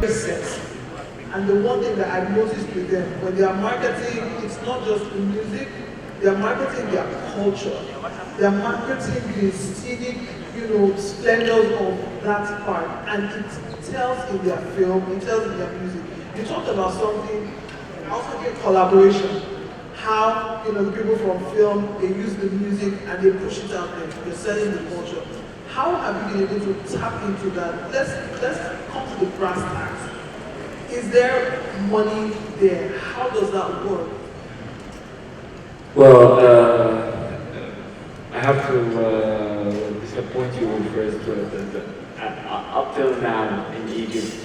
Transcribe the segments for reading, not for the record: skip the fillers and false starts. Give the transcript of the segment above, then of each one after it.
sexy. And the one thing that I've noticed with them, when they are marketing, it's not just the music, they are marketing their culture. They are marketing the scenic, splendors of that part. And it tells in their film, it tells in their music. You talked about something, also get collaboration. How, the people from film, they use the music and they push it out there. They're selling the culture. How have you been able to tap into that? Let's come to the brass tacks. Is there money there? How does that work? Well, I have to disappoint you with first. Up till now in Egypt,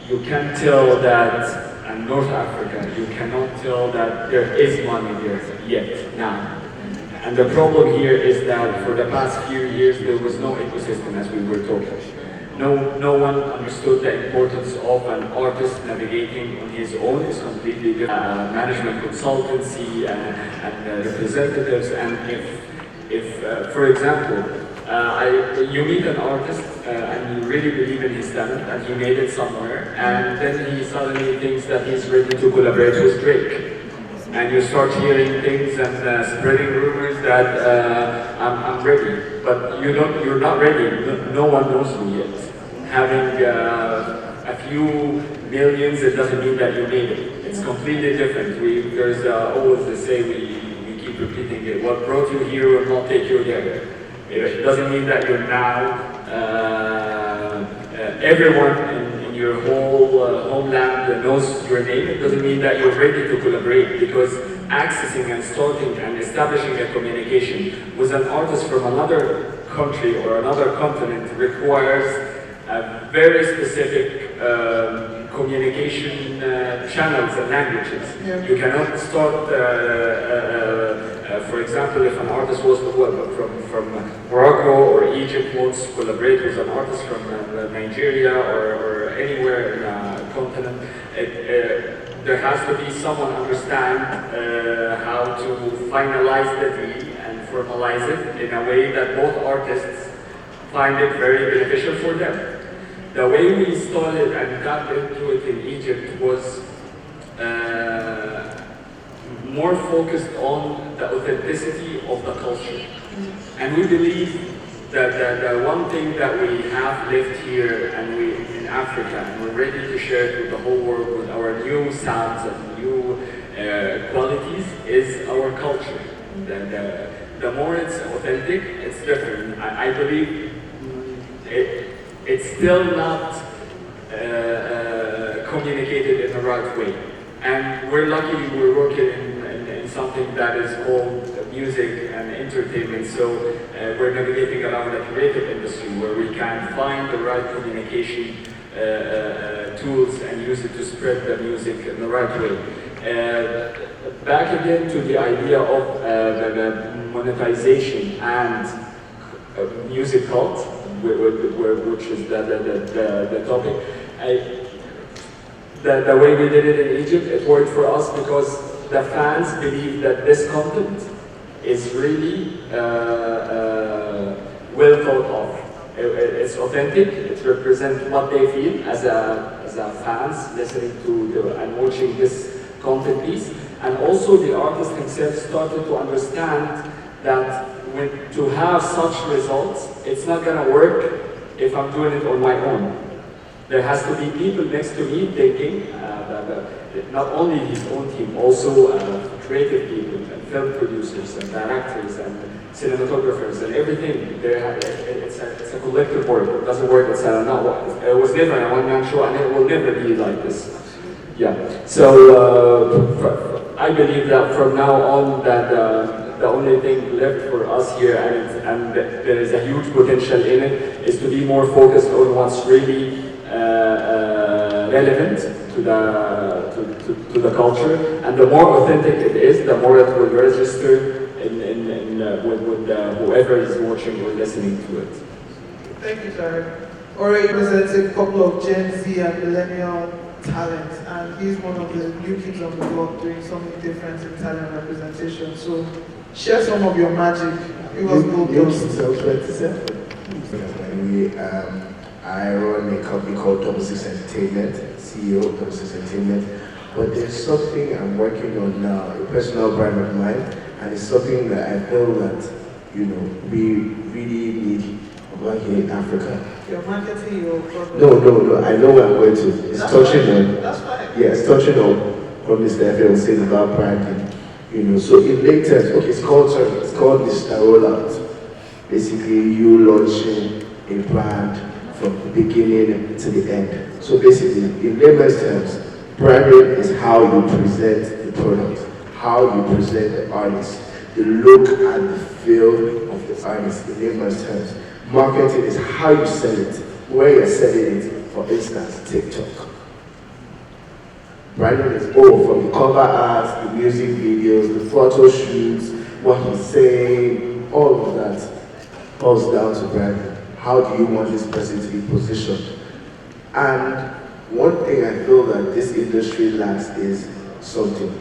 you can tell that, and North Africa, you cannot tell that there is money there yet now. And the problem here is that for the past few years there was no ecosystem, as we were talking. No one understood the importance of an artist navigating on his own. It's completely different. Management consultancy and representatives. And if for example, you meet an artist and you really believe in his talent and he made it somewhere, and then he suddenly thinks that he's ready to collaborate with Drake. And you start hearing things and spreading rumors that I'm ready, but you're not ready. No one knows you yet. Having a few millions, it doesn't mean that you made it. It's completely different. There's always the say, we keep repeating it. What brought you here will not take you there. It doesn't mean that you're now, everyone in your whole homeland knows your name. It doesn't mean that you're ready to collaborate, because accessing and starting and establishing a communication with an artist from another country or another continent requires a very specific communication channels and languages. Yeah. You cannot start, for example, if an artist was from Morocco or Egypt wants to collaborate with an artist from Nigeria or anywhere in a continent, there has to be someone understand how to finalize the deal and formalize it in a way that both artists find it very beneficial for them. The way we started and got into it in Egypt was more focused on the authenticity of the culture. And we believe that the one thing that we have left here and in Africa, and we're ready to share it with the whole world with our new sounds and new qualities, is our culture. The more it's authentic, it's different. I believe it's still not communicated in the right way. And we're lucky we're working in something that is called music and entertainment, so we're navigating around the creative industry where we can find the right communication tools and use it to spread the music in the right way. Back again to the idea of the monetization and music cult, which is the topic. The way we did it in Egypt, it worked for us because the fans believe that this content is really well thought of. It's authentic, it represents what they feel as a fans listening to and watching this content piece. And also the artist himself started to understand that to have such results, it's not gonna work if I'm doing it on my own. There has to be people next to me thinking, not only his own team, also creative people and film producers and directors and cinematographers and everything. It's a collective work. It doesn't work. It was never a one-man show, and it will never be like this. Yeah. So I believe that from now on, that the only thing left for us here, and there is a huge potential in it, is to be more focused on what's really relevant to the culture, and the more authentic it is, the more it will register with whoever is watching or listening to it. Thank you, sir. Already represents a couple of Gen Z and millennial talent, and he's one of the new kids on the block doing something different in talent representation. So share some of your magic. It was good. I run a company called Double Six Entertainment, CEO of Double Six Entertainment. But there's something I'm working on now, a personal brand of mine, and it's something that I feel that, we really need over here in Africa. You're marketing your product. No, I know where I'm going to. It's That's touching fine. on, That's fine. yeah, it's touching on what Mr. Efe was saying about branding. So in late terms, okay, it's called Mr. Rollout. Basically, you launching a brand from the beginning to the end. So basically, in layman's terms, branding is how you present the product, how you present the artist, the look and the feel of the artist in layman's terms. Marketing is how you sell it, where you're selling it, for instance, TikTok. Branding is from the cover art, the music videos, the photo shoots, what he's saying, all of that boils down to branding. How do you want this person to be positioned? And one thing I feel that this industry lacks is something: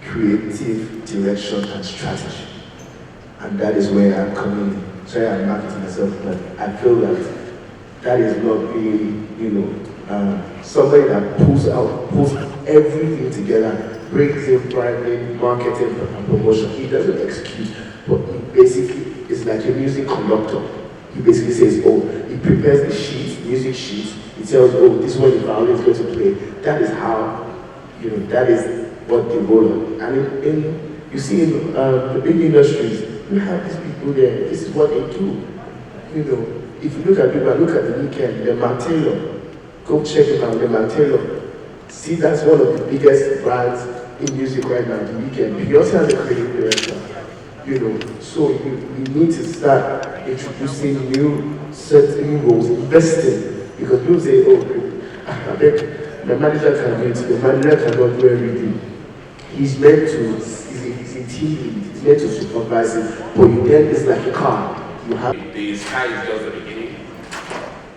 creative direction and strategy. And that is where I'm coming in. Sorry, I'm marketing myself, but I feel that is not being, somebody that pulls everything together, brings in branding, marketing, and promotion. He doesn't execute, but he basically is like a music conductor. He basically says, he prepares the sheets, music sheets. He tells, this is what the violin is going to play. That is how, that is what they roll on. And you see in the big industries, you have these people there. This is what they do. If you look at people, look at the weekend, the Taylor. Go check it out, the Taylor. See, that's one of the biggest brands in music right now, the weekend. Beyonce has a creative director. So we need to start introducing new roles, investing. Because people say, I beg, the manager can do it, the manager cannot do everything. He's meant to, he's a team lead, he's meant to supervise it, but then it's like a car. You have the sky is just the beginning.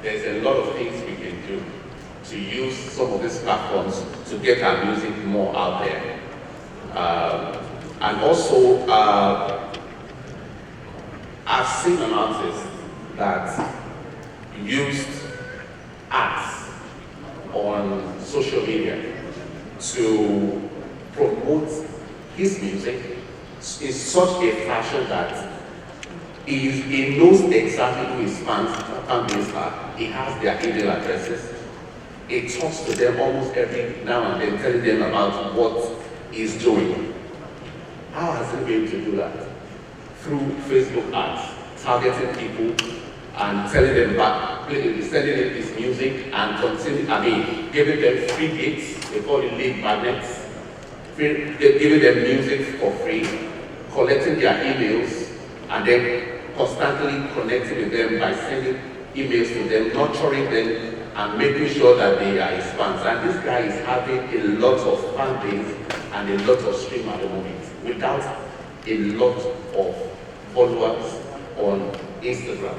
There's a lot of things we can do to use some of these platforms to get our music more out there. And also, I've seen an artist that used ads on social media to promote his music in such a fashion that he knows exactly who his fan base are. He has their email addresses. He talks to them almost every now and then, telling them about what he's doing. How has he been able to do that? Through Facebook ads, targeting people and telling them back, sending them this music and giving them free gigs. They call it lead magnets. Giving them music for free, collecting their emails, and then constantly connecting with them by sending emails to them, nurturing them, and making sure that they are his fans. And this guy is having a lot of fan base and a lot of stream at the moment, without a lot of followers on Instagram.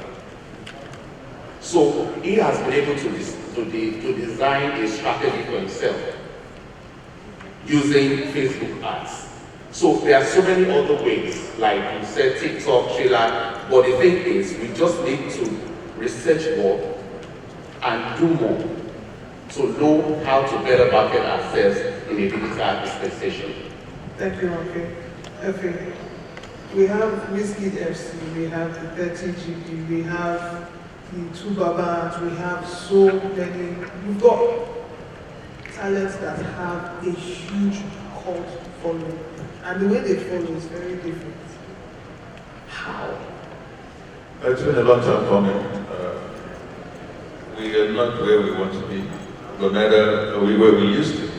So he has been able to design a strategy for himself using Facebook ads. So there are so many other ways, like you said, TikTok, trailer, but the thing is, we just need to research more and do more to know how to better market ourselves in a digital dispensation. Thank you, Efe. We have Whiskey FC, we have the 30GB, we have the two Babas, we have so many. We've got talents that have a huge cult following, and the way they follow is very different. How? It's been a long time coming. We are not where we want to be, but neither are we where we used to be.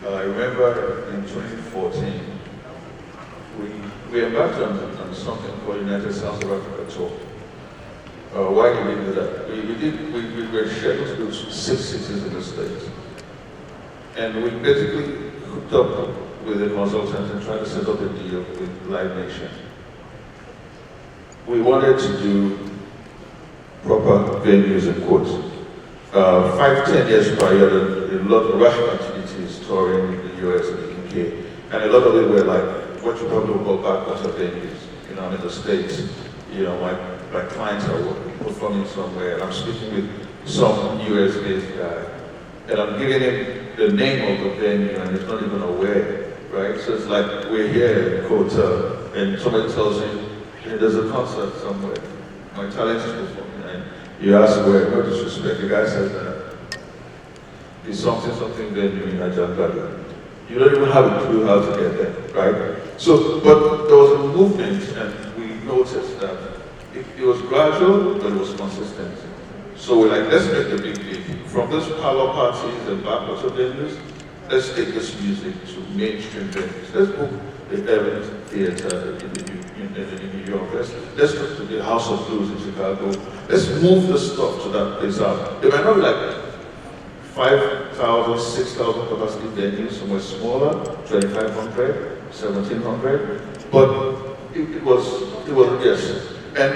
I remember in 2014, we embarked on something called United Sounds of Africa Tour. Why did we do that? We were scheduled to go to 6 cities in the States. And we basically hooked up with a consultant and tried to set up a deal with Live Nation. We wanted to do proper venues and quotes. 5-10 years prior, a lot of rush activities touring in the US and the UK, and a lot of it were like what you probably would call backwater venues. In the States, my clients are performing somewhere, and I'm speaking with some US-based guy, and I'm giving him the name of the venue, and he's not even aware, right? So it's like we're here at Hotel, and somebody tells you, hey, there's a concert somewhere, my talent is performing, and you ask where, no disrespect, the guy says that it's something venue in Ajankari. You don't even have a clue how to get there, right? So, but there was a movement, and we noticed that it was gradual, but it was consistent. So we're like, let's make the big leap. From those parlor parties and backwards of venues, let's take this music to mainstream venues. Let's book the Evans Theater in New York. Let's go to the House of Blues in Chicago. Let's move the stuff to that place out. They might not be like 5,000, 6,000 capacity venues, somewhere smaller, 2,500, 1,700, but it was yes. And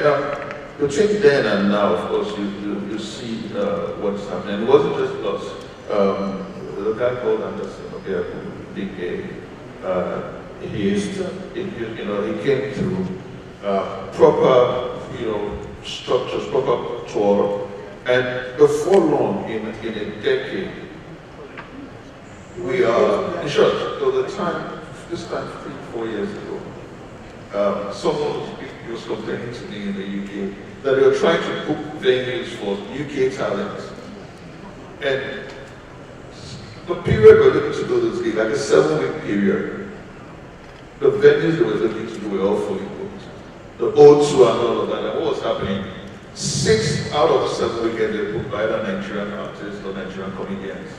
between then and now, of course, you see what's happening. It wasn't just us. The guy called Anderson, okay, big gay. He came through proper, structures, proper tour. And before long, in a decade, we are, in short, this time 3-4 years ago, someone was complaining to me in the UK that they were trying to book venues for UK talent. And the period we're looking to do this gig, like a 7-week period, the venues they were looking to do were all fully booked. The O2 and all of that, and what was happening? 6 out of the 7 weekends they booked by either Nigerian artists or Nigerian comedians.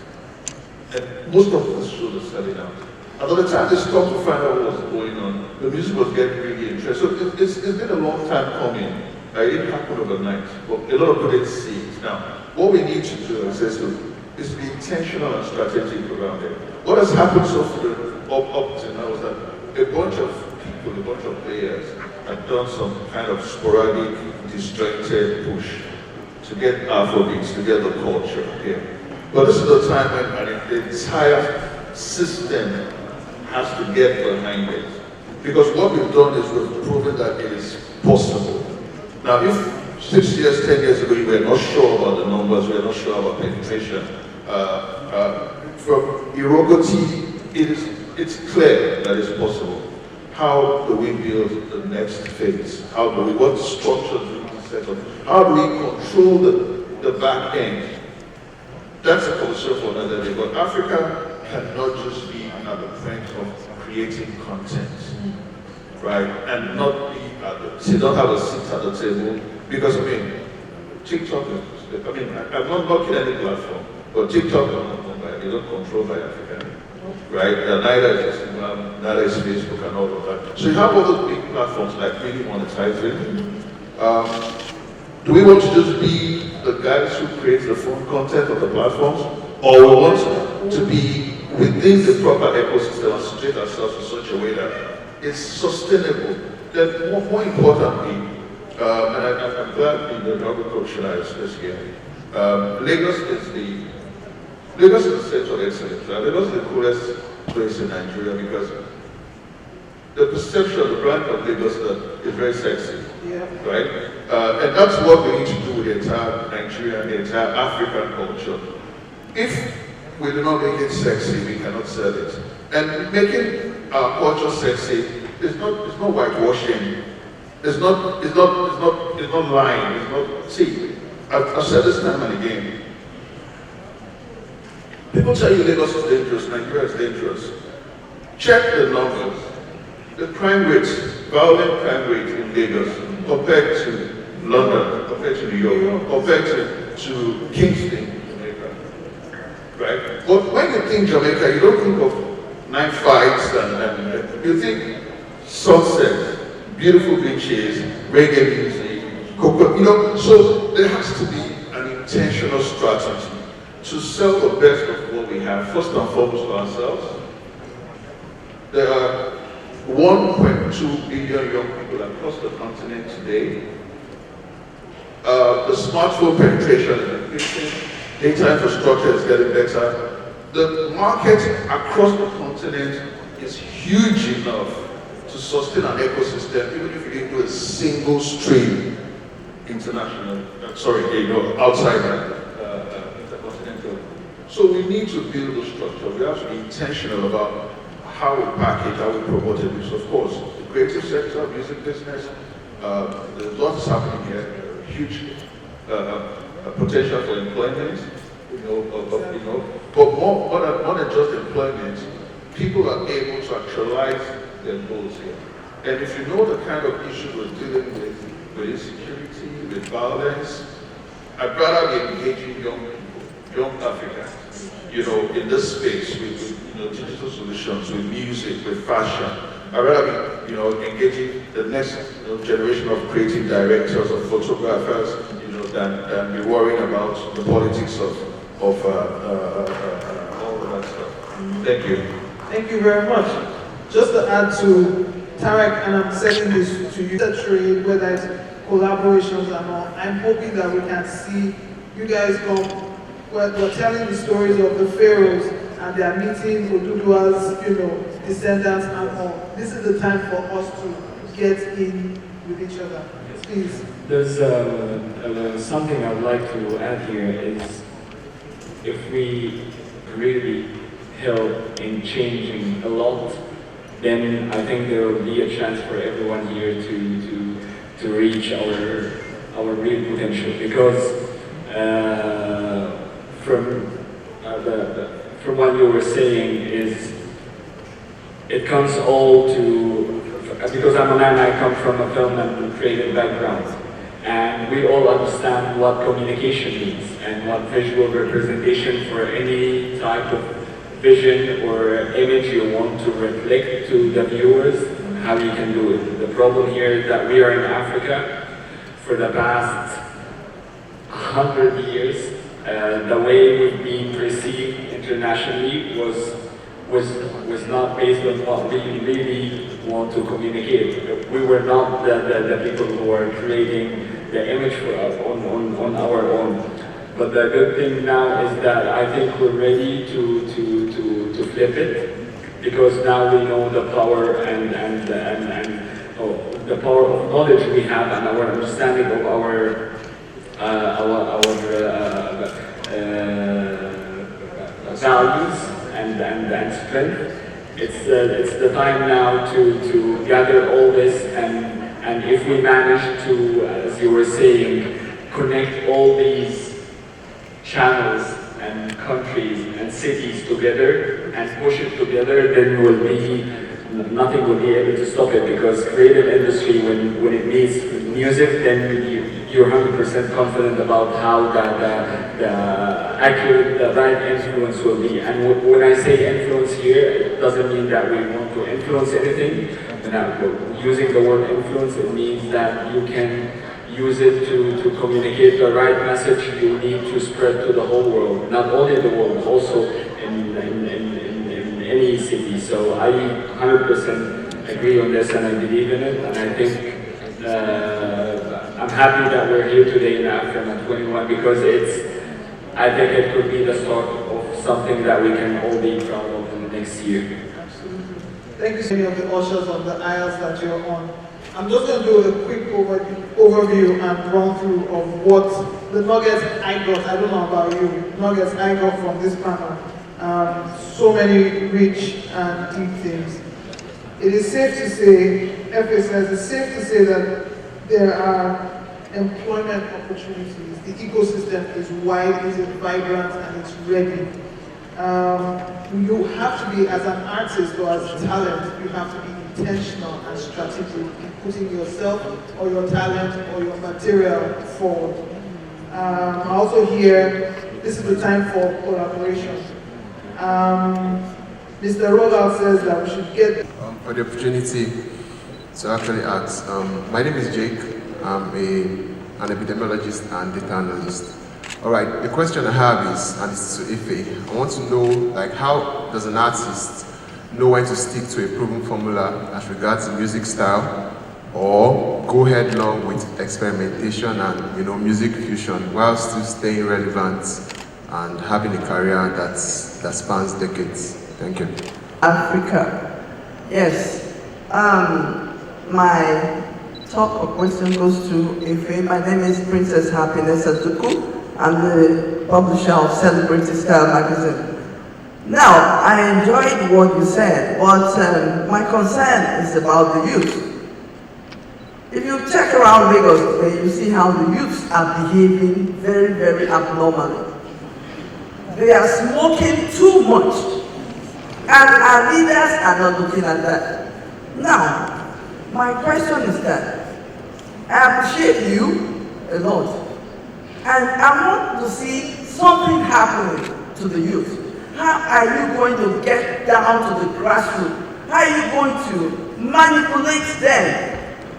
And most of the shows are selling out. And by the time they stopped to find out what was going on, the music was getting really interesting. So it's been a long time coming. It didn't happen overnight, but a lot of people didn't see it. Now, what we need to do is to be intentional and strategic around it. What has happened so far up to now is that a bunch of people, a bunch of players have done some kind of sporadic, disjointed push to get Afrobeats, to get the culture here. But this is the time when the entire system has to get behind it. Because what we've done is we've proven that it is possible. Now, if 6 years, 10 years ago, you were not sure about the numbers, we were not sure about penetration, from Irogoti, it's clear that it's possible. How do we build the next phase? What structure do we set up? How do we control the back end? That's a conversation for another day. But Africa cannot just be at the point of creating content, right? And not be not have a seat at the table. Because TikTok is, I'm not knocking any platform, but TikTok is not controlled by Africa. Right? Neither is Instagram, neither is Facebook and all of that. So you have all those big platforms like really monetizing. Do we want to just be the guys who create the front content of the platforms? Or we want to be within the proper ecosystem and situate ourselves in such a way that it's sustainable? Then more importantly, and I'm glad the Honorable Commissioner is here. Lagos is the center of excellence. Lagos is the coolest place in Nigeria because the perception of the brand of Lagos is very sexy, right? And that's what we need to do with the entire Nigerian, the entire African culture. If we do not make it sexy, we cannot sell it. And making our culture sexy is not whitewashing. It's not lying. See, I've said this time and again. People tell you Lagos is dangerous, Nigeria is dangerous. Check the numbers. The crime rate, violent crime rate in Lagos compared to London, compared to New York, compared to Kingston, Jamaica. Right? But when you think Jamaica, you don't think of 9 fights and you think sunset, beautiful beaches, reggae music, cocoa, so there has to be an intentional strategy to sell the best of what we have, first and foremost for ourselves. There are 1.2 billion young people across the continent today. The smartphone penetration is increasing, data infrastructure is getting better. The market across the continent is huge enough to sustain an ecosystem, even if you didn't do a single stream into international, outside intercontinental. So we need to build a structure. We have to be intentional about how we package, how we promote it. Because of course, the creative sector, music business, there's lots happening here, huge potential for employment, but more than just employment, people are able to actualize their goals here. And if you know the kind of issues we're dealing with insecurity, with violence, I'd rather be engaging young people, young Africans, in this space with digital solutions, with music, with fashion. I'd rather be, engaging the next generation of creative directors, of photographers, than be worrying about the politics of all of that stuff. Thank you. Thank you very much. Just to add to Tarek, and I'm sending this to you, trade, whether it's collaborations and all, I'm hoping that we can see you guys come. We're telling the stories of the pharaohs and their meeting Oduduwa's, descendants and all. This is the time for us to get in with each other. Please. There's something I'd like to add here is if we really help in changing a lot, then I think there will be a chance for everyone here to reach our real potential. Because from what you were saying is it comes all to, because I'm a man, I come from a film and creative background, and we all understand what communication means and what visual representation for any type of vision or image you want to reflect to the viewers, how you can do it. The problem here is that we are in Africa for the past 100 years. The way we've been perceived internationally was not based on what we really want to communicate. We were not the people who are creating the image for us on our own. But the good thing now is that I think we're ready to flip it, because now we know the power and the power of knowledge we have and our understanding of our values and strength. It's the time now to gather all this, and if we manage to, as you were saying, connect all these channels and countries and cities together and push it together, then nothing will be able to stop it, because creative industry, when it means music, then you're 100% confident about how the accurate, the right influence will be. And when I say influence here, it doesn't mean that we want to influence anything. Using the word influence, it means that you can use it to communicate the right message you need to spread to the whole world. Not only the world, also in any city. So I 100% agree on this, and I believe in it, and I think I'm happy that we're here today in Afrima 21, because I think it could be the start of something that we can all be proud of in the next year. Absolutely. Thank you so many of the ushers on the aisles that you're on. I'm just going to do a quick overview and run through of what the nuggets I got. I don't know about you, nuggets I got from this panel. So many rich and deep things. It is safe to say, FA says, it's safe to say that there are employment opportunities. The ecosystem is wide, is vibrant, and it's ready. You have to be, as an artist or as a talent, you have to be intentional and strategic in putting yourself or your talent or your material forward. I also hear this is the time for collaboration. Mr. Rogal says that we should get for the opportunity to actually ask. My name is Jake. I'm an epidemiologist and data analyst. All right, the question I have is, and it's to Ife, I want to know, like, how does an artist know when to stick to a proven formula as regards music style, or go headlong with experimentation and music fusion while still staying relevant and having a career that spans decades? Thank you. Africa. Yes. My talk or question goes to Ife. My name is Princess Happiness Atuku. I'm the publisher of Celebrity Style magazine. Now, I enjoyed what you said, but my concern is about the youth. If you check around Lagos today, you see how the youths are behaving very, very abnormally. They are smoking too much, and our leaders are not looking at that. Now, my question is that I appreciate you a lot, and I want to see something happening to the youth. How are you going to get down to the grassroots? How are you going to manipulate them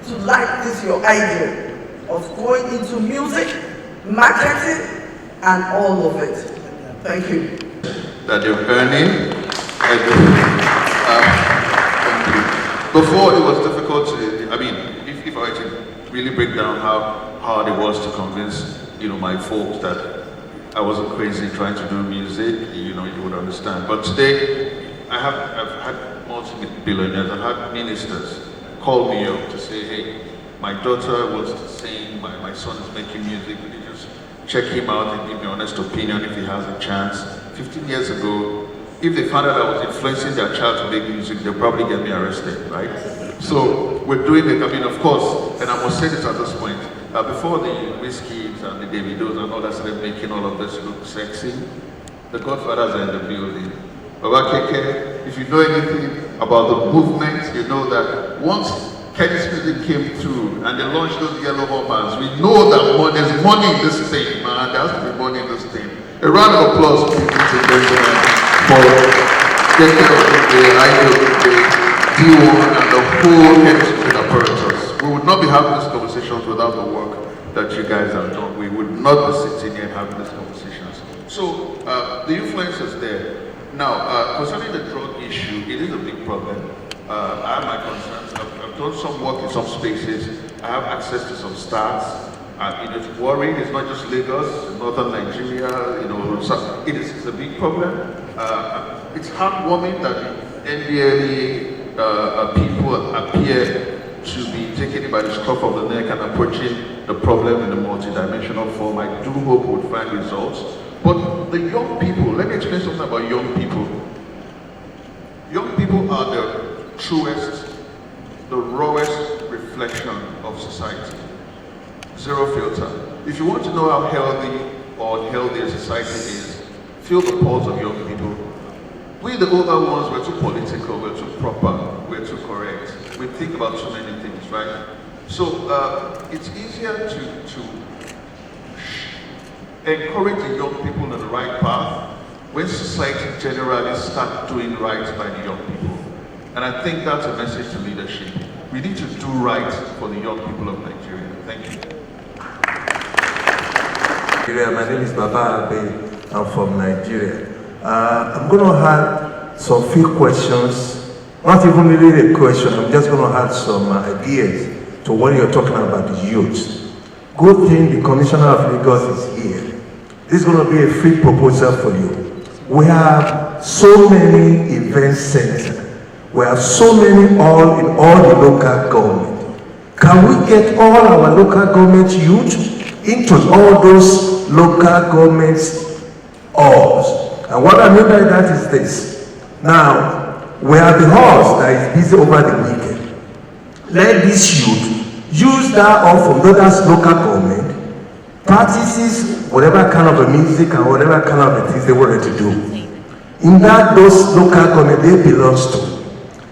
to like this your idea of going into music, marketing, and all of it? Thank you. That you're earning. Thank you. Before it was difficult to, I mean, if I were to really break down how hard it was to convince, my folks that I wasn't crazy trying to do music, you would understand. But today, I've had multi-billionaires, I've had ministers call me up to say, hey, my daughter wants to sing, my son is making music, could you just check him out and give me an honest opinion if he has a chance. 15 years ago, if they found out I was influencing their child to make music, they'll probably get me arrested, right? So we're doing it, of course, and I must say this at this point, before the Wizkids and the Davidos and all that started making all of this look sexy, the Godfathers are in the building. Baba Keke, if you know anything about the movement, you know that once Kenny's music came through and they launched those yellow bombers, we know that there's money in this thing, man. There has to be money in this thing. A round of applause, please, for taking care of the D1 and the whole Kenny's music apparatus. We would not be having these conversations without the work that you guys have done. We would not be sitting here and having these conversations. So, the influence is there. Now, concerning the drug issue, it is a big problem. I have my concerns. I've done some work in some spaces. I have access to some stats. It's worrying. It's not just Lagos, northern Nigeria. So it's a big problem. It's heartwarming that the NDLEA people appear to be taking it by the scruff of the neck and approaching the problem in a multidimensional form. I do hope we'll find results. But the young people, let me explain something about young people. Young people are the truest, the rawest reflection of society. Zero filter. If you want to know how healthy or unhealthy a society is, feel the pulse of young people. We, the older ones, we're too political, we're too proper, we're too correct. We think about too many things, right? So it's easier to encourage the young people on the right path when society generally starts doing right by the young people. And I think that's a message to leadership. We need to do right for the young people of Nigeria. Thank you. My name is Baba Abe. I'm from Nigeria. I'm going to add some few questions, not even really a question, I'm just going to add some ideas to what you're talking about, the youth. Good thing the Commissioner of Lagos is here. This is going to be a free proposal for you. We have so many event centers. We have so many in all the local government. Can we get all our local government youth into all those local governments halls? And what I mean by that is this. Now, we have the halls that is busy over the weekend. Let this youth use that hall from those local government, practices whatever kind of a music and whatever kind of a things they wanted to do. In that, those local government they belongs to.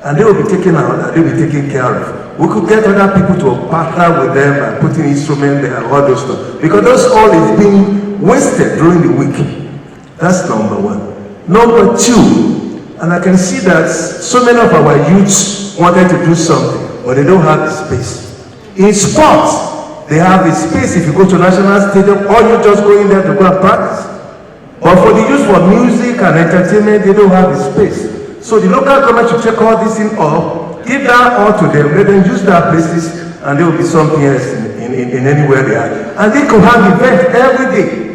And they will be taken out and they will be taken care of. We could get other people to partner with them and putting instruments there and all those stuff. Because those all is being wasted during the week. That's number one. Number two, and I can see that so many of our youths wanted to do something, but they don't have the space. In sports, they have the space if you go to National Stadium, or you just go in there to go and practice. But for the youth for music and entertainment, they don't have the space. So the local government should check all this thing up, give that all to them, let them use their places, and there will be something else in anywhere they are. And they could have events every day.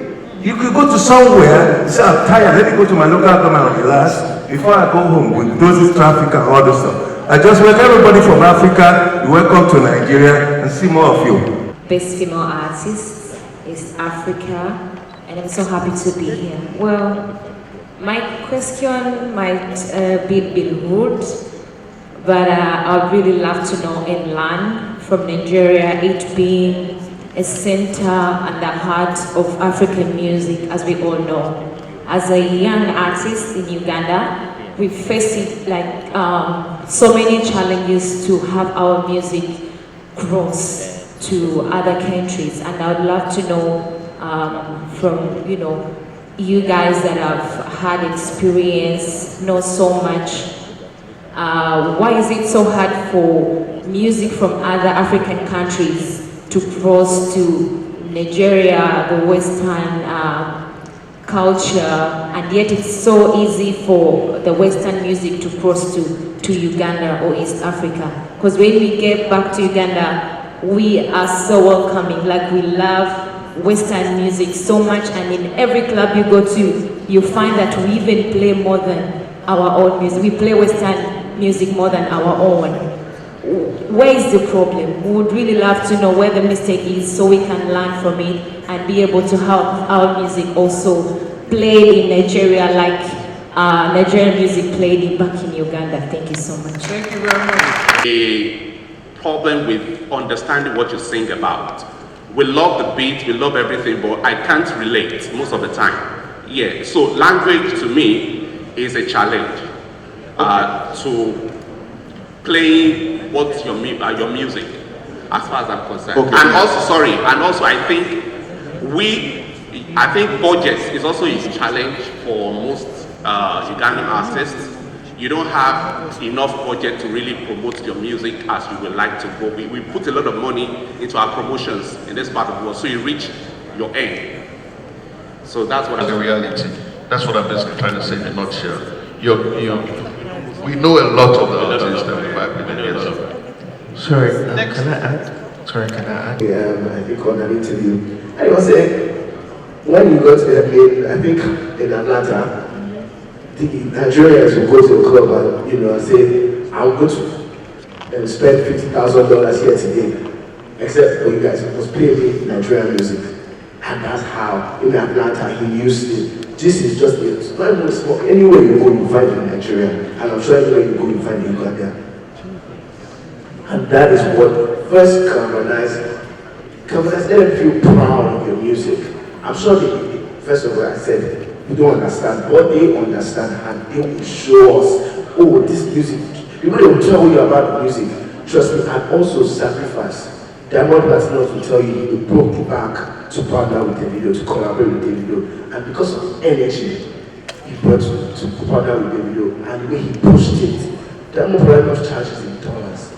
You could go to somewhere, say, I'm tired, let me go to my local government and relax before I go home with those traffic and all this stuff. I just welcome everybody from Africa. Welcome to Nigeria and see more of you. Best female artist is Africa, and I'm so happy to be here. Well, my question might be a bit rude, but I'd really love to know and learn from Nigeria, it being a center and the heart of African music, as we all know. As a young artist in Uganda, we face it like so many challenges to have our music cross to other countries, and I would love to know from you guys that have had experience, know so much. Why is it so hard for music from other African countries to cross to Nigeria, the Western culture, and yet it's so easy for the Western music to cross to Uganda or East Africa? Because when we get back to Uganda, we are so welcoming, like we love Western music so much, and in every club you go to, you find that we even play more than our own music. We play Western music more than our own. Where is the problem? We would really love to know where the mistake is so we can learn from it and be able to have our music also played in Nigeria like Nigerian music played back in Uganda. Thank you so much. Thank you very much. A problem with understanding what you sing about. We love the beat, we love everything, but I can't relate most of the time. Yeah, so language to me is a challenge to playing what's your music, as far as I'm concerned. Okay. And also I think budget is also a challenge for most Ugandan artists. You don't have enough budget to really promote your music as you would like to go. We put a lot of money into our promotions in this part of the world, so you reach your end. So that's what The reality. That's what I'm basically trying to say in a nutshell. We know a lot of the artists that we might be together. Sorry, can I add? I think on an interview, and he was saying, when you go to I think in Atlanta, the Nigerians will go to a club and say, I'm going to spend $50,000 here today, except for you guys, you must pay me Nigerian music. And that's how in Atlanta he used it. This is just it. Anywhere you go, you find it in Nigeria, and I'm sure anywhere you go, you find it in Uganda. And that is what first let them feel proud of your music. I'm sure first of all, I said, we don't understand, but they understand, and they will show us, oh, this music, the way they will tell you about the music, trust me, and also sacrifice. Diamond Platinum will tell you he broke the back to partner with Davido, to collaborate with Davido, and because of energy, he brought to partner with Davido, and the way he pushed it, Diamond Platinum charges in dollars.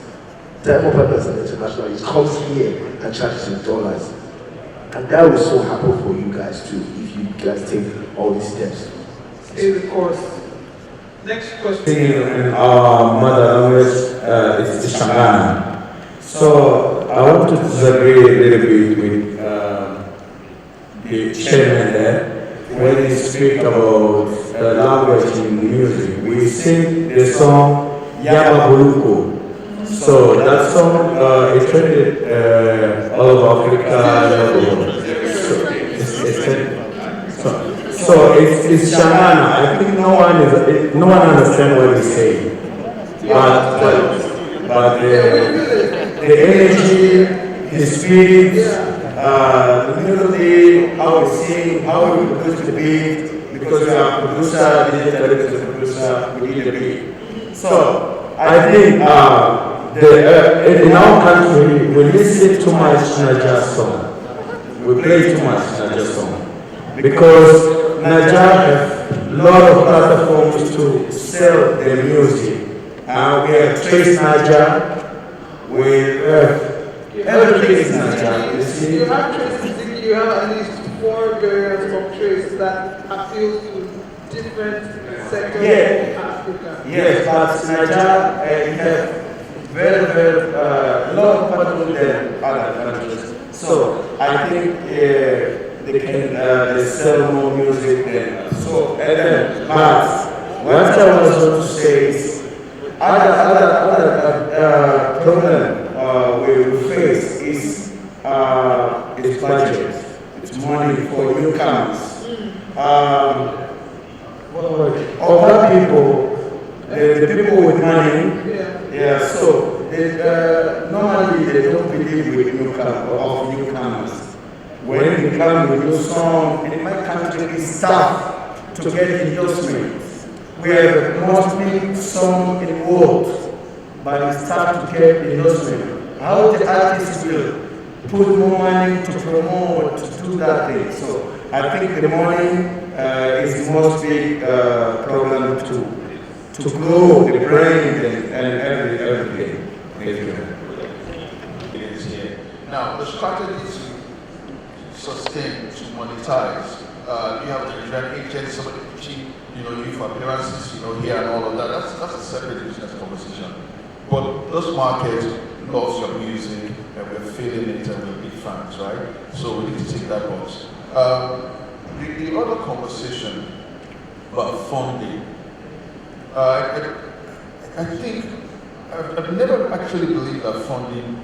Diamond Platinum is an international, he comes here and charges in dollars. And that will so happen for you guys too, if you guys take all these steps. Stay the course. Next question. In mother language, it's Shangana. So I want to disagree a little bit with the chairman there when he speak about language in music. We sing the song Yaba Buluko. So that song is trended all over Africa. So it's Shangana. I think no one understands what we say. But the energy, the spirit, the melody, how we sing, how we produce the beat, because we are a producer, digital director, producer, we need the beat. So I think in our country, we listen too much Naija song. We play too much Naija song. Because Naija have a lot of platforms to sell their music. We have Trace Naija, we have everything is Naija. You see? You have Trace music, you have at least 4 variants of Trace that appeal to different sectors of Africa. Yes, but Naija, you have very, lot of platforms than other countries. So I think they sell more music than so. But what I was going to say is, other problem we face is budget. It's money for newcomers. Other people, the people with money, so normally they don't believe with newcomers. When you come with your song, in my country it's tough to get endorsements. We have the most big song in the world, but it's tough to get endorsement. How the artists will put more money to promote, to do that thing. So I think the money is the most big problem to grow the brand and everything. Now, the strategy to sustain, to monetize, you have the event agent, somebody pitching, you for appearances, here and all of that. That's a separate business conversation. But those markets love your music, and we're feeling it, and we're big fans, right? So we need to take that box. The other conversation about funding, I think I've never actually believed that funding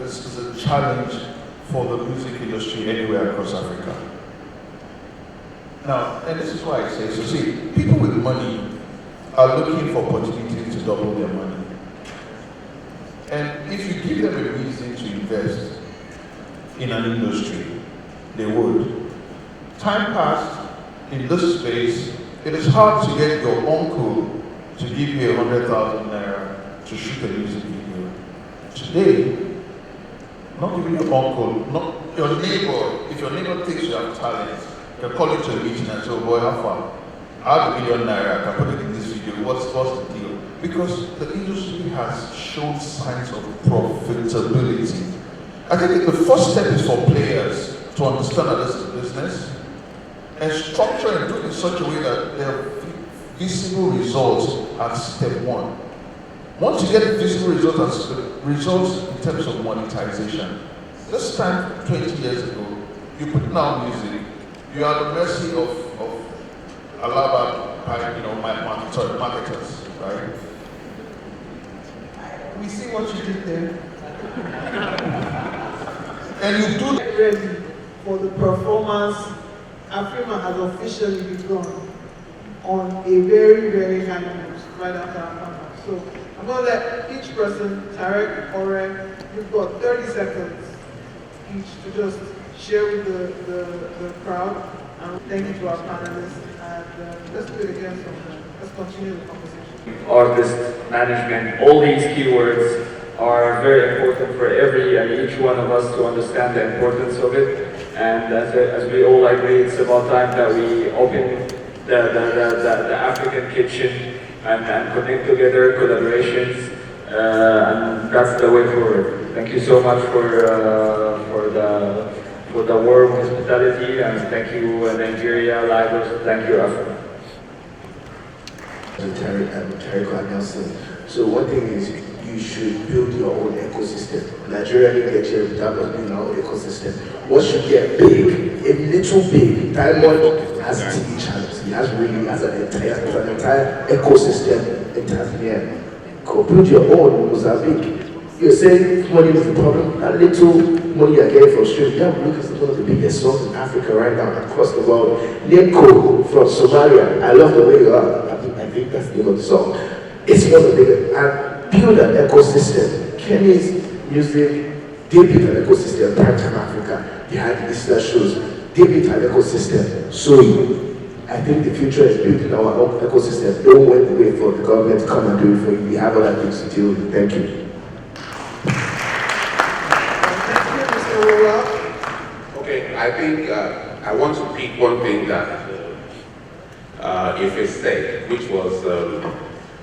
is a challenge for the music industry anywhere across Africa. Now, and this is why I say, so see, people with money are looking for opportunities to double their money. And if you give them a reason to invest in an industry, they would. Time passed in this space, it is hard to get your uncle to give you 100,000 naira to shoot a music video. Today, not even your uncle, not your neighbor, if your neighbor thinks you have talent, can call you to a meeting and say, oh boy, how far? I have $1 million naira, I can put it in this video, what's the deal? Because the industry has shown signs of profitability. I think the first step is for players to understand that this is a business and structure and do it in such a way that there are visible results at step one. Once you get visible results in terms of monetization, this time 20 years ago, you put down music, you are at the mercy of Alaba, marketers, right? We see what you did there. And you do Get ready for the performance. Afrima has officially begun on a very, very high note right after our panel. So I'm going to let each person, Tarek, Ore, you've got 30 seconds each to just share with the crowd. And thank you to our panelists. And let's do it again sometime. Let's continue the conversation. Artist, management, all these keywords are very important for every and each one of us to understand the importance of it. And as we all agree, it's about time that we open the African kitchen and connect together, collaborations, and that's the way forward. Thank you so much for the warm hospitality, and thank you Nigeria, Lagos, thank you Africa. Tarek Nelson. So one thing is, you should build your own ecosystem. Nigeria didn't get here without us building our own ecosystem. Once you get big, a little big, Diamond has TV channels. He has an entire ecosystem in Tanzania. Go build your own in Mozambique. You're saying money is the problem. That little money you're getting from streaming, that look is one of the biggest songs in Africa right now, across the world. Neko from Somalia, I love the way you are. I think that's the name of the song. It's one of the biggest. And build an ecosystem. Kenny's music, they built an ecosystem. Primetime Africa, they had the Easter shows. They built an ecosystem. So I think the future is building our own ecosystem. Don't wait for the government to come and do it for you. We have other things to do. Thank you. Okay, I think I want to pick one thing that Ife said, which was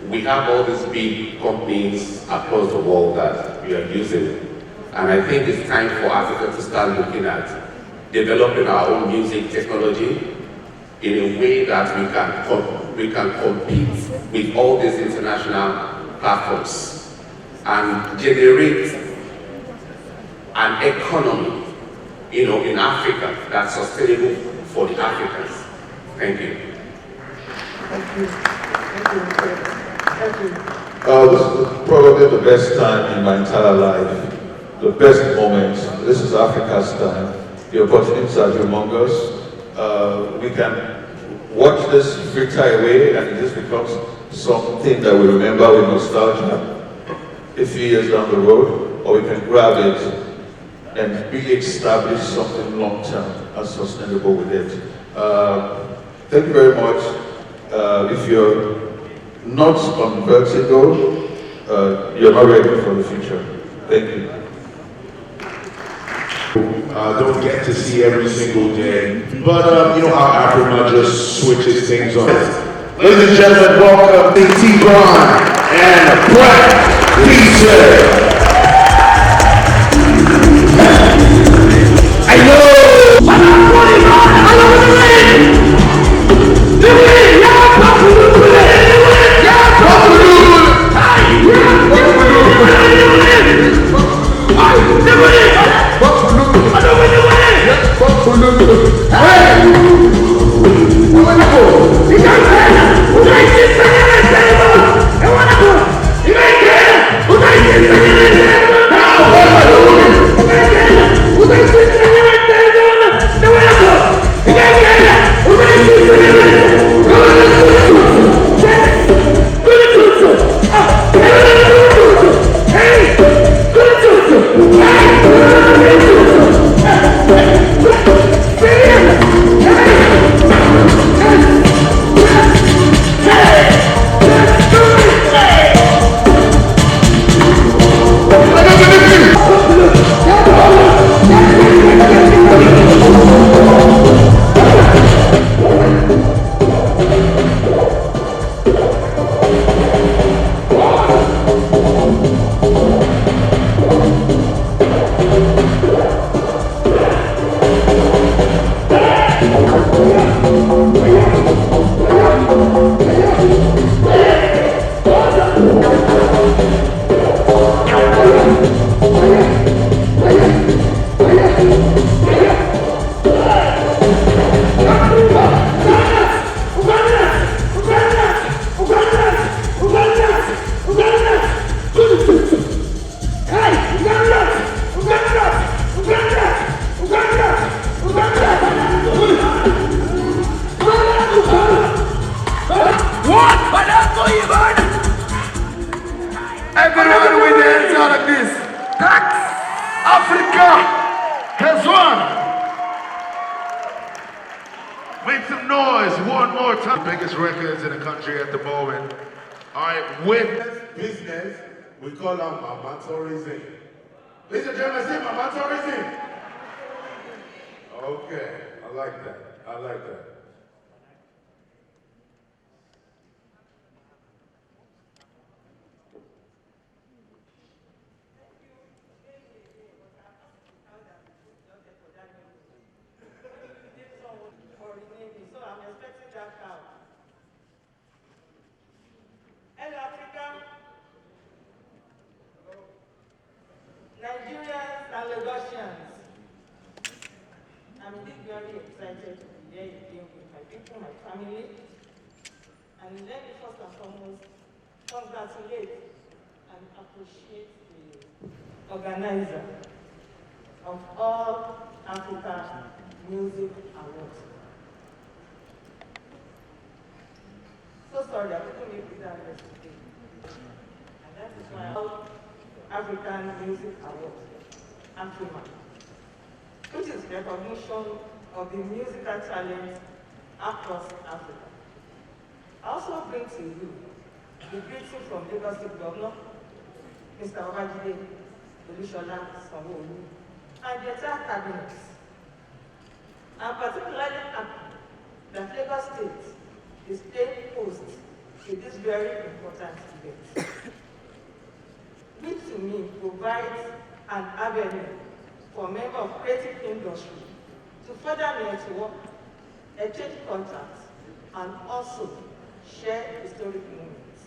we have all these big companies across the world that we are using, and I think it's time for Africa to start looking at developing our own music technology in a way that we can compete with all these international platforms and generate an economy, in Africa that's sustainable for the Africans. Thank you. Thank you. Thank you. This is probably the best time in my entire life, the best moment. This is Africa's time. The opportunities are humongous. We can watch this fritter away and it just becomes something that we remember with nostalgia a few years down the road, or we can grab it and really establish something long-term and sustainable with it. Thank you very much. If you're not on vertigo, you're not ready for the future. Thank you. Don't get to see every single day, but you know how Afrima just switches things on. Ladies and gentlemen, welcome to T-Bron and Brett Pieces. I know! I love the rain! Everyone with the hands out like this. Tax Africa has won. Make some noise one more time. Biggest records in the country at the moment. All right, with business, we call them amateurism. Ladies and gentlemen, say amateurism. Okay, I like that. I like that. Hello, Africa. Nigerians and Lagosians. I'm indeed very excited to be here again with my people, my family. And let me first and foremost congratulate and appreciate the organizer of all Africa Music Awards. So sorry, I couldn't make it that yesterday. And that is why all African Music Awards, Afrima, which is recognition of the musical talent across Africa. I also bring to you the greeting from Lagos State Governor, Mr. Babajide Olusola Sanwo-Olu, and the entire cabinet. I'm particularly happy that Lagos State is paying host to this very important event, which to me provides an avenue for members of creative industry to further network, exchange contacts, and also share historic moments.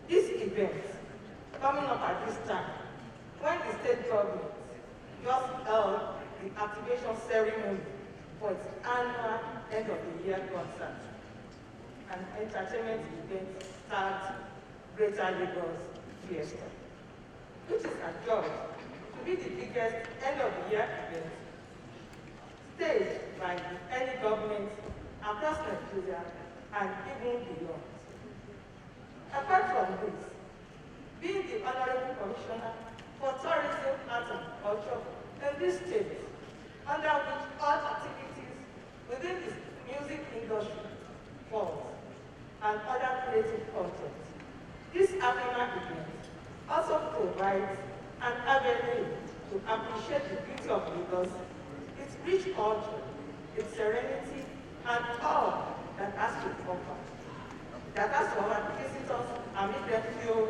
This event, coming up at this time, when the state government just held the activation ceremony for its annual end of the year concert, an entertainment event tagged Greater Lagos Fiesta, which is adjudged to be the biggest end-of-the-year event staged by any government across Nigeria and even beyond. Apart from this, being the Honorable Commissioner for Tourism, Arts and Culture in this state, under which all activities within the music industry falls, and other creative content. This Afrima event also provides an avenue to appreciate the beauty of Lagos, its rich culture, its serenity, and all that has to offer. That has to offer visitors and make them feel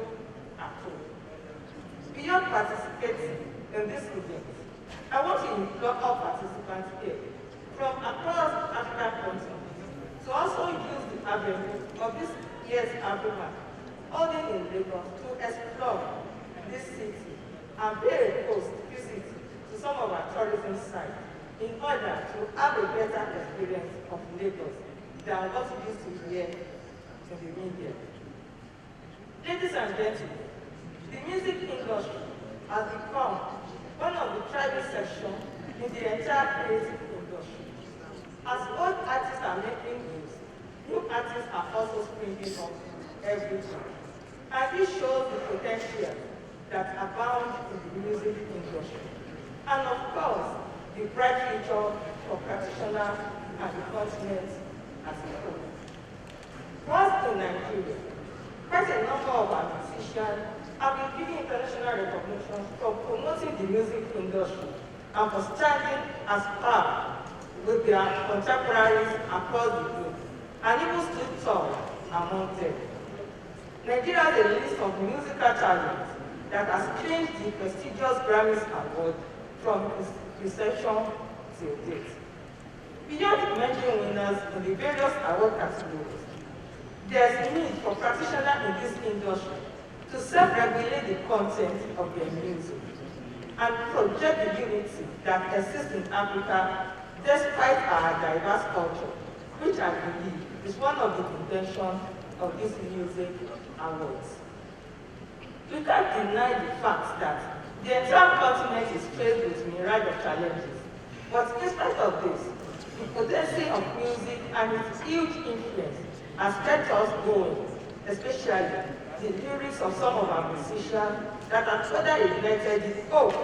at home. Beyond participating in this event, I want to implore all participants here from across the African continent to also use the avenue of this year's Afrima holding in Lagos to explore this city and pay a host visit to some of our tourism sites in order to have a better experience of Lagos than what we used to hear in the media. Ladies and gentlemen, the music industry has become one of the thriving sections in the entire creative industry. As old artists are making news, new artists are also springing up every time. And this shows the potential that abounds in the music industry. And of course, the bright future for practitioners and the continent as a whole. Once in Nigeria, quite a number of our musicians have been given international recognition for promoting the music industry and for standing as par with their contemporaries across the globe, and even stood tall among them. Nigeria has a list of musical talents that has changed the prestigious Grammys Award from its reception till date. Beyond mentioning winners in the various award categories, there is need for practitioners in this industry to self-regulate the content of their music and project the unity that exists in Africa despite our diverse culture, which I believe is one of the intentions of these music awards. We can't deny the fact that the entire continent is faced with a myriad of challenges, but in spite of this, the potency of music and its huge influence has kept us going, especially the lyrics of some of our musicians that have further ignited the hope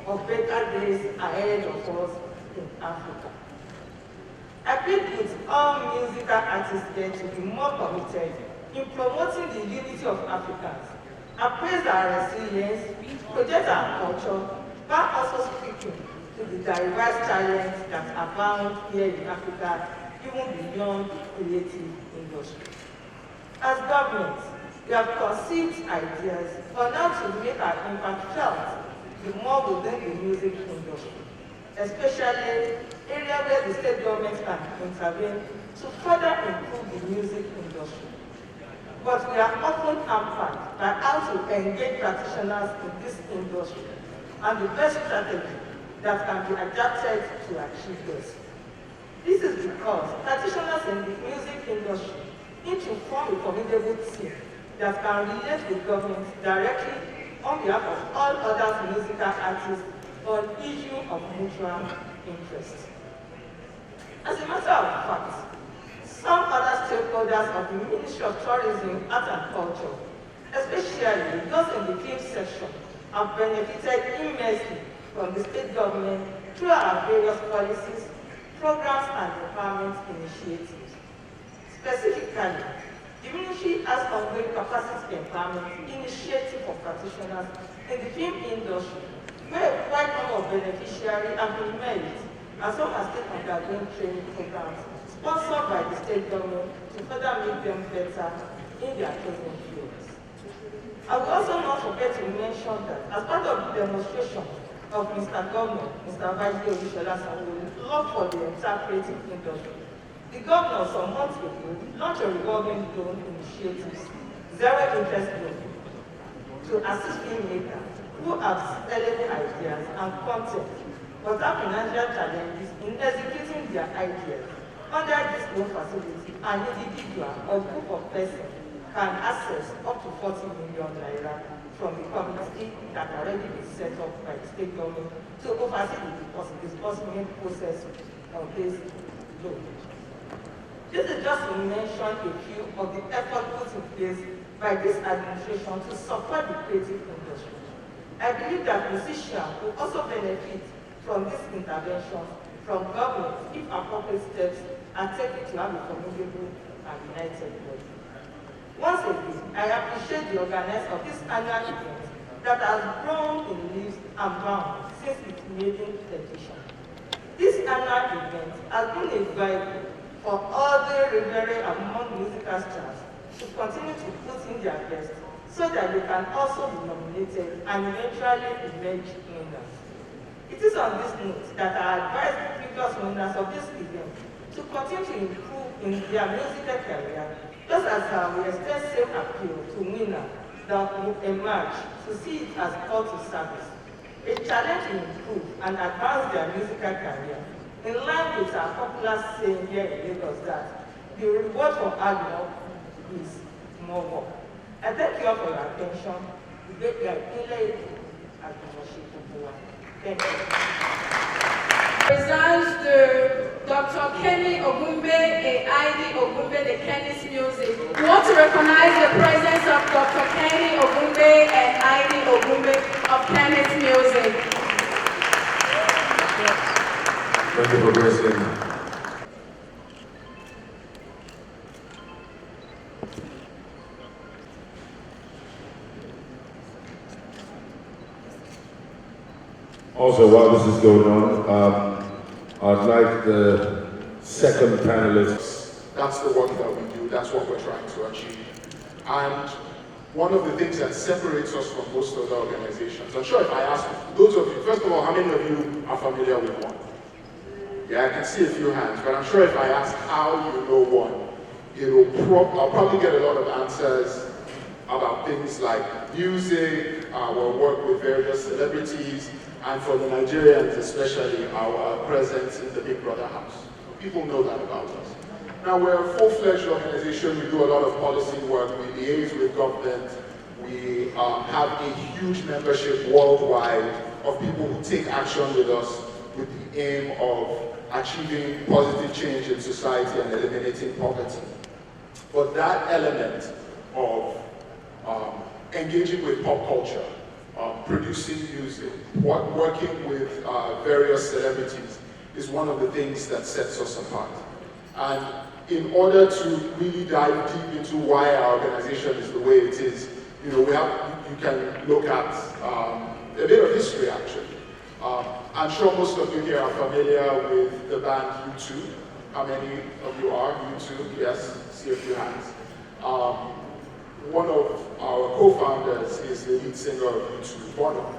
of better days ahead of us in Africa. I plead with all musical artists here to be more committed in promoting the unity of Africans, appraise our resilience, project our culture, while also speaking to the diverse talents that abound here in Africa, even beyond the creative industry. As governments, we have conceived ideas on how to make our impact felt the more within the music industry, especially areas where the state government can intervene to further improve the music industry. But we are often hampered by how to engage practitioners in this industry and the best strategy that can be adapted to achieve this. This is because practitioners in the music industry need to form a formidable team that can relate with government directly on behalf of all other musical artists on issues of mutual interest. As a matter of fact, some other stakeholders of the Ministry of Tourism, Art and Culture, especially those in the film section, have benefited immensely from the state government through our various policies, programs, and empowerment initiatives. Specifically, the Ministry has ongoing capacity empowerment initiative for practitioners in the film industry, where a wide number of beneficiaries have been made, and some are still undergoing training programs sponsored by the state government to further make them better in their chosen fields. I will also not forget to mention that as part of the demonstration of Mr. Governor, Mr. Vice Olushola Sanwo-Olu, love for the entire creative industry, the governor some months ago launched a revolving loan initiative, zero interest loan, to assist filmmakers who have scalable ideas and content but have financial challenges in executing their ideas. Under this loan facility, an individual or group of persons can access up to 40 million naira from the committee that already been set up by the state government to oversee the disbursement process of this loan. This is just to mention a few of the efforts put in place by this administration to support the creative industry. I believe that musicians will also benefit from these interventions from government if appropriate steps are taken to have a formidable and united body. Once again, I appreciate the organizer of this annual event that has grown in leaves and bounds since its maiden edition. This annual event has been a vehicle for all the revered among musical stars to continue to put in their best so that they can also be nominated and eventually emerge winners. It is on this note that I advise the previous winners of this event to continue to improve in their musical career, just as we extend same appeal to winners that will emerge to see it as call to service, a challenge to improve and advance their musical career, in line with our popular saying here in Lagos that the reward for hard work is more work. I thank you all for your attention. Thank you. Presents the Dr. Kenny Ogumbe and Heidi Ogumbe, the Kenny's Music. We want to recognize the presence of Dr. Kenny Ogumbe and Heidi Ogumbe of Kenny's Music. Thank you for blessing. Also, while this is going on, I'd like the second panelist. That's the work that we do, that's what we're trying to achieve. And one of the things that separates us from most other organizations, I'm sure if I ask those of you, first of all, how many of you are familiar with one? Yeah, I can see a few hands, but I'm sure if I ask how you know one, I'll probably get a lot of answers about things like music, our work with various celebrities, and for the Nigerians especially, our presence in the Big Brother house. People know that about us. Now we're a full-fledged organization, we do a lot of policy work, we liaise with government, we have a huge membership worldwide of people who take action with us with the aim of achieving positive change in society and eliminating poverty. But that element of engaging with pop culture, producing music, working with various celebrities is one of the things that sets us apart. And in order to really dive deep into why our organization is the way it is, you can look at a bit of history actually. I'm sure most of you here are familiar with the band U2. How many of you are U2? Yes, see a few hands. One of our co-founders is the lead singer of U2, Bono.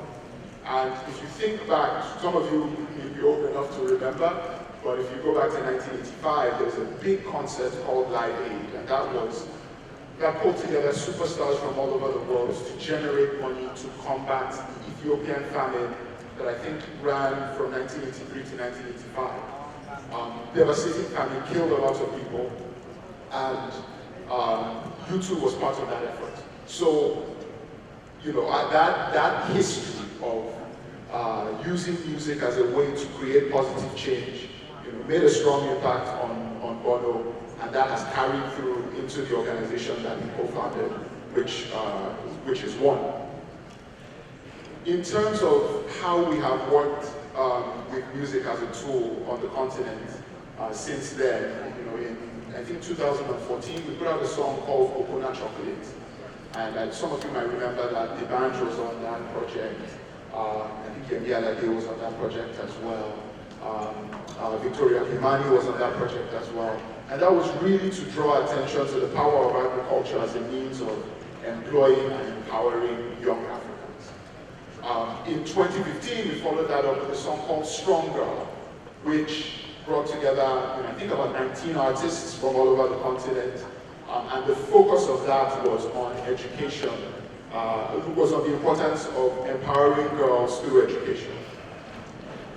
And if you think back, some of you may be old enough to remember, but if you go back to 1985, there was a big concert called Live Aid, and that pulled together superstars from all over the world to generate money to combat the Ethiopian famine that I think ran from 1983 to 1985. Devastating famine killed a lot of people, and U2 was part of that effort. So, that history of using music as a way to create positive change, made a strong impact on Bono, and that has carried through into the organization that he co-founded, which is One. In terms of how we have worked with music as a tool on the continent since then, in I think 2014, we put out a song called Coconut Chocolate. And some of you might remember that the band was on that project. I think Yemi Alade was on that project as well. Victoria Kimani was on that project as well. And that was really to draw attention to the power of agriculture as a means of employing and empowering young Africans. In 2015, we followed that up with a song called Stronger, which brought together, I think about 19 artists from all over the continent. And the focus of that was on education. It was on the importance of empowering girls through education.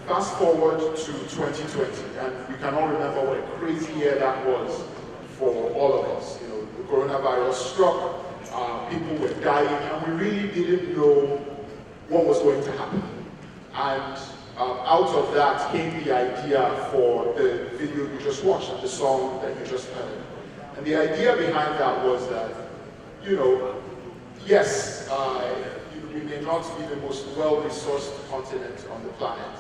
Fast forward to 2020, and we can all remember what a crazy year that was for all of us. the coronavirus struck, people were dying, and we really didn't know what was going to happen. And out of that came the idea for the video you just watched and the song that you just heard. And the idea behind that was that, yes, we may not be the most well-resourced continent on the planet,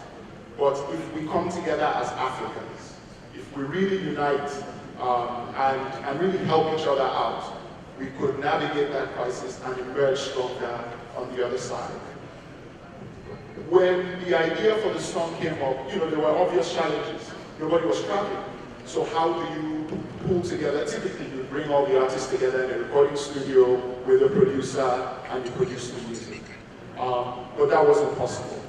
but if we come together as Africans, if we really unite and really help each other out, we could navigate that crisis and emerge stronger on the other side. When the idea for the song came up, there were obvious challenges. Nobody was traveling. So how do you pull together? Typically, you bring all the artists together in a recording studio with a producer, and you produce the music. But that wasn't possible.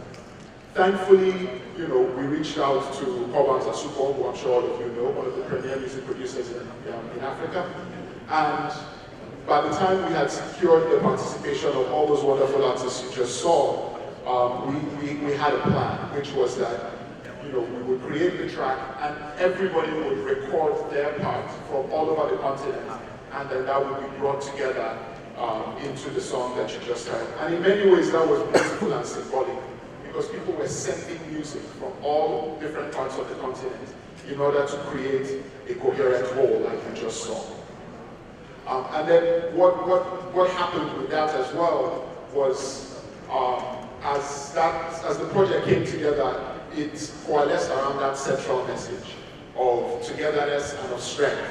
Thankfully, we reached out to Cobhams Asuko, who I'm sure all of you know, one of the premier music producers in Africa. And by the time we had secured the participation of all those wonderful artists you just saw, we had a plan, which was that we would create the track and everybody would record their part from all over the continent, and then that would be brought together into the song that you just heard. And in many ways that was beautiful and symbolic, because people were sending music from all different parts of the continent in order to create a coherent whole like you just saw. And then what happened with that as well was as the project came together, it coalesced around that central message of togetherness and of strength.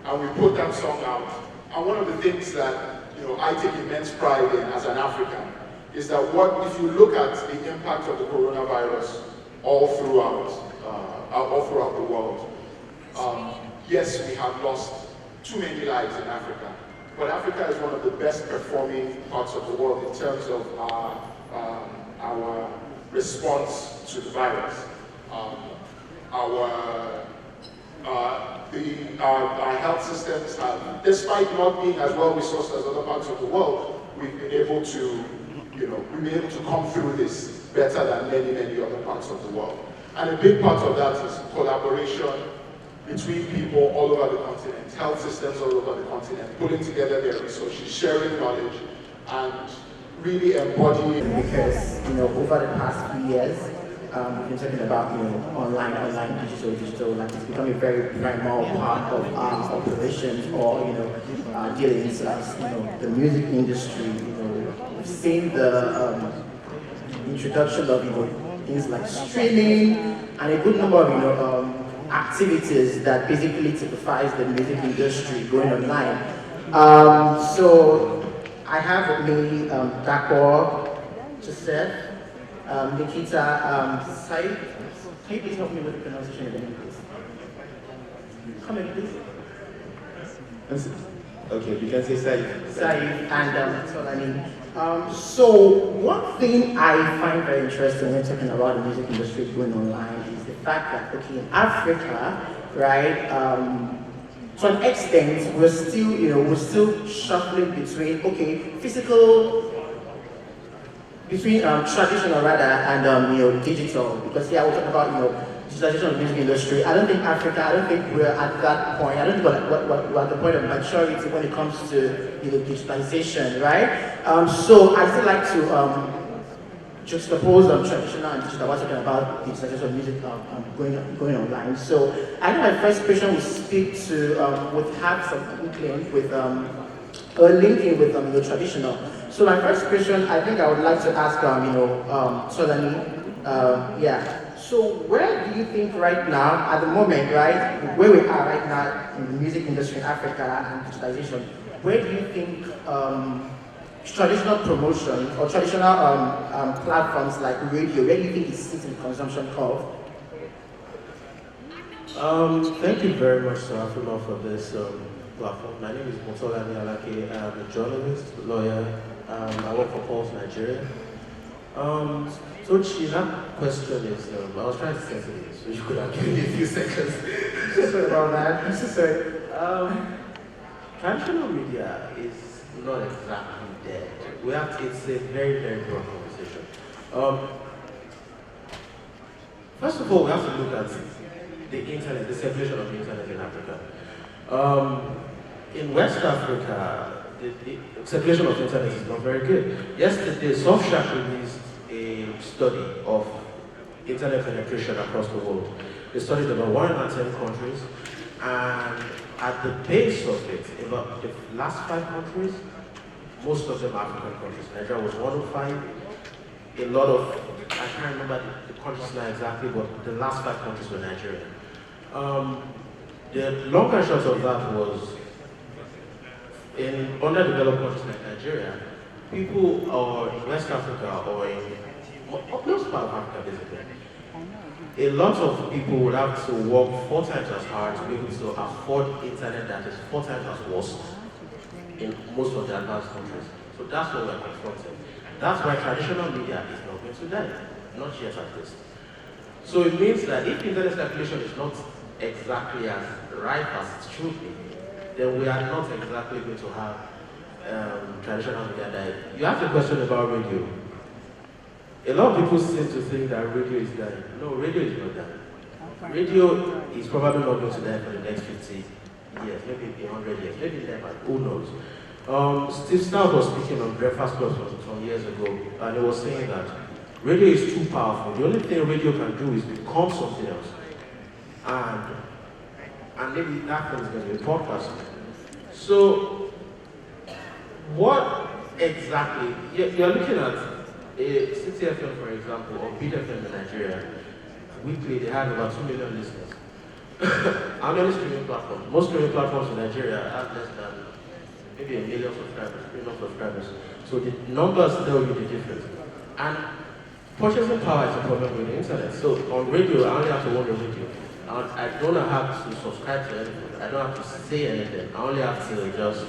And we put that song out. And one of the things that I take immense pride in as an African is that if you look at the impact of the coronavirus all throughout the world, yes, we have lost too many lives in Africa, but Africa is one of the best performing parts of the world in terms of our response to the virus. Our health systems have, despite not being as well resourced as other parts of the world, we've been able to, come through this better than many other parts of the world. And a big part of that is collaboration between people all over the continent, health systems all over the continent, pulling together their resources, sharing knowledge, and really embodying. Because, over the past few years, we've been talking about, online, digital, like it's become a very primal part of our operations or, dealings as, the music industry. We've seen the introduction of, things like streaming and a good number of, activities that basically typifies the music industry going online. So I have with me Dakor, Joseph, Nikita, Said. Can you please help me with the pronunciation of the name, please? Come in, please. Okay, you can say Said. Said and Tolani. So one thing I find very interesting when talking about the music industry going online is the fact that, okay, in Africa, right, to an extent, we're still shuffling between, traditional rather and digital, because we're talking about digitalization of the music industry. I don't think we're at that point. I don't think we're at the point of maturity when it comes to digitalization, right? So I still like to juxtapose traditional and digital. We're talking about digitalization of music going online. So I think my first question would speak to would have some inkling with linking with the traditional. So my first question, I think I would like to ask Solani, so where do you think right now, at the moment, right, where we are right now in the music industry in Africa and digitalization, where do you think traditional promotion or traditional platforms like radio, where do you think it sits in the consumption curve? Thank you very much to Afrima for this platform. My name is Motolani Alake. I'm a journalist, lawyer. I work for Pulse Nigeria. So that question is, I was trying to censor it, so you could have given me a few seconds. Sorry about that. Sorry. Traditional media is not exactly dead. It's a very, very broad conversation. First of all, we have to look at the internet, the circulation of the internet in Africa. in West Africa, the circulation of internet is not very good. Yesterday, Surfshark released a study of internet penetration across the world. They studied about 110 countries, and at the base of it, about the last 5 countries, most of them African countries. Nigeria was 105. A lot of, I can't remember the countries now exactly, but the last 5 countries were Nigeria. The long and short of that was, in underdeveloped countries like Nigeria, people or in West Africa or in most part of Africa basically, a lot of people would have to work 4 times as hard to be able to afford internet that is 4 times as worse in most of the advanced countries. So that's what we're confronting. That's why traditional media is not going to die, not yet at least. So it means that if internet circulation is not exactly as ripe as it should be, then we are not exactly going to have traditional media die. You asked a question about radio. A lot of people seem to think that radio is dying. No, radio is not dying. Radio is probably not going to die for the next 50 years, maybe 100 years, maybe never, who knows. Steve Stout was speaking on Breakfast Club some years ago, and he was saying that radio is too powerful. The only thing radio can do is become something else. And maybe that thing is going to be a podcast. So, what exactly, you're looking at a CTFM, for example, or BFM in Nigeria. Weekly, they have about 2 million listeners. How many streaming platforms? Most streaming platforms in Nigeria have less than maybe 1 million subscribers. So the numbers tell you the difference. And purchasing power is a problem with the internet. So on radio, I only have to own the radio. I don't have to subscribe to anything. I don't have to say anything. I only have to just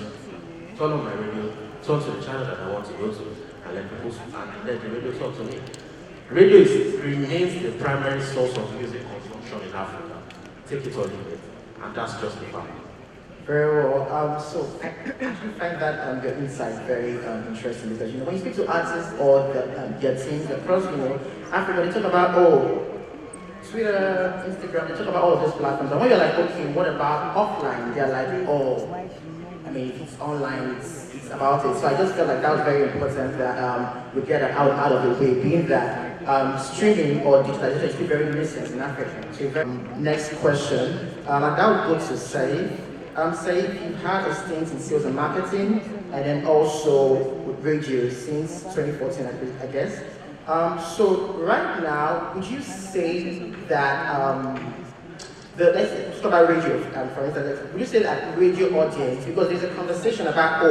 turn on my radio, turn to the channel that I want to go to, and let the radio talk to me. Radio remains the primary source of music consumption in Africa. Take it or leave it, and that's just the fact. Very well. So I actually find that your insight very interesting, because when you speak to artists or their teams across Africa, they talk about Twitter, Instagram, they talk about all of those platforms. And when you're like, okay, what about offline? They're like, if it's online, it's about it. So I just felt like that was very important that we get that out of the way, being that streaming or digitalization is still very nascent in Africa. So next question, and that would go to Saif. Saif, you've had a stint in sales and marketing, and then also with radio since 2014, I guess. So right now, would you say that let's talk about radio, for instance, would you say that radio audience, because there's a conversation about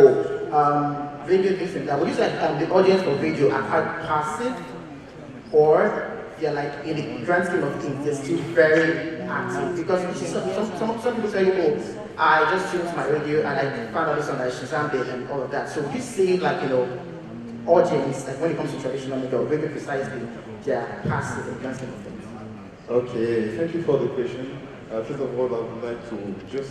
radio this and that, would you say the audience for radio are quite passive, or they're like, in the grand scheme of things, they're still very active? Because some people say, I just tuned to my radio and I found out this on Shazam and all of that. So would you say, audience, when it comes to traditional media, very precisely, they're passive in the grand scheme of things? Okay, thank you for the question. First of all, I would like to just